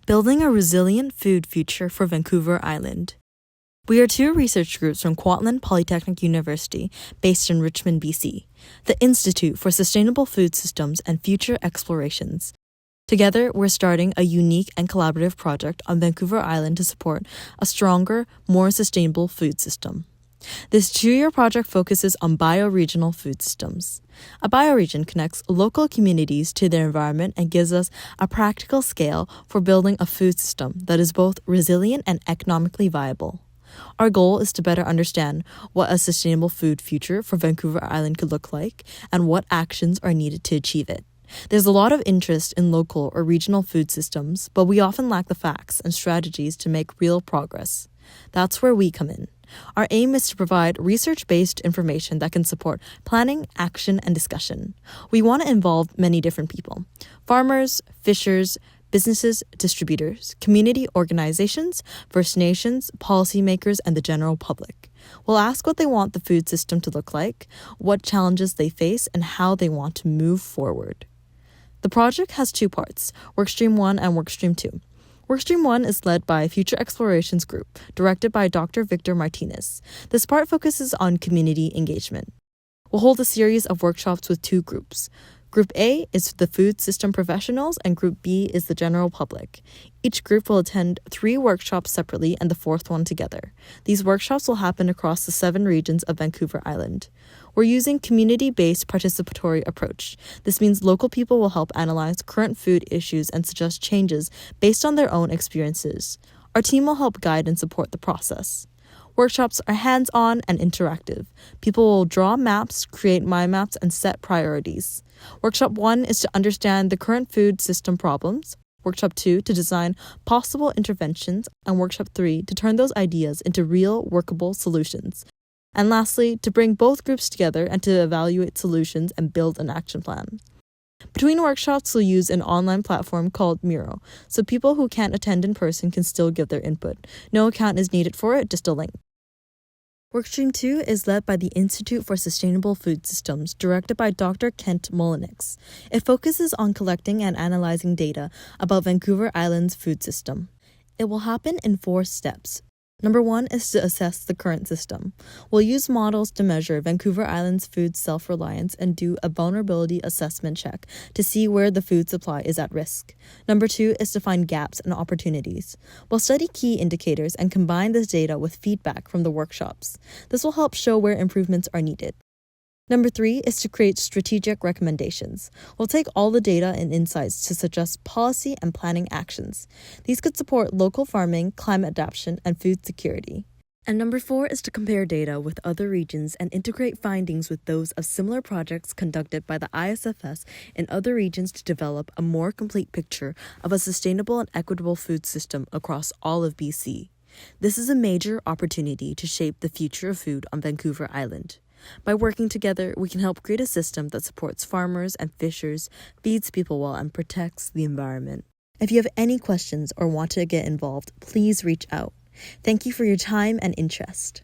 Building a Resilient Food Future for Vancouver Island. We are two research groups from Kwantlen Polytechnic University, based in Richmond, BC, the Institute for Sustainable Food Systems and Future Explorations. Together, we're starting a unique and collaborative project on Vancouver Island to support a stronger, more sustainable food system. This 2-year project focuses on bioregional food systems. A bioregion connects local communities to their environment and gives us a practical scale for building a food system that is both resilient and economically viable. Our goal is to better understand what a sustainable food future for Vancouver Island could look like and what actions are needed to achieve it. There's a lot of interest in local or regional food systems, but we often lack the facts and strategies to make real progress. That's where we come in. Our aim is to provide research-based information that can support planning, action, and discussion. We want to involve many different people: farmers, fishers, businesses, distributors, community organizations, First Nations, policymakers, and the general public. We'll ask what they want the food system to look like, what challenges they face, and how they want to move forward. The project has 2 parts, Workstream 1 and Workstream 2. Workstream 1 is led by Future Explorations Group, directed by Dr. Victor Martinez. This part focuses on community engagement. We'll hold a series of workshops with 2 groups. Group A is the food system professionals and Group B is the general public. Each group will attend 3 workshops separately and the 4th one together. These workshops will happen across the 7 regions of Vancouver Island. We're using community-based participatory approach. This means local people will help analyze current food issues and suggest changes based on their own experiences. Our team will help guide and support the process. Workshops are hands-on and interactive. People will draw maps, create mind maps, and set priorities. Workshop 1 is to understand the current food system problems. Workshop 2 to design possible interventions, and Workshop 3 to turn those ideas into real, workable solutions. And lastly, to bring both groups together and to evaluate solutions and build an action plan. Between workshops, we'll use an online platform called Miro, so people who can't attend in person can still give their input. No account is needed for it, just a link. Workstream 2 is led by the Institute for Sustainable Food Systems, directed by Dr. Kent Molinix. It focuses on collecting and analyzing data about Vancouver Island's food system. It will happen in 4 steps. Number 1 is to assess the current system. We'll use models to measure Vancouver Island's food self-reliance and do a vulnerability assessment check to see where the food supply is at risk. Number 2 is to find gaps and opportunities. We'll study key indicators and combine this data with feedback from the workshops. This will help show where improvements are needed. Number 3 is to create strategic recommendations. We'll take all the data and insights to suggest policy and planning actions. These could support local farming, climate adaptation, and food security. And number 4 is to compare data with other regions and integrate findings with those of similar projects conducted by the ISFS in other regions to develop a more complete picture of a sustainable and equitable food system across all of BC. This is a major opportunity to shape the future of food on Vancouver Island. By working together, we can help create a system that supports farmers and fishers, feeds people well, and protects the environment. If you have any questions or want to get involved, please reach out. Thank you for your time and interest.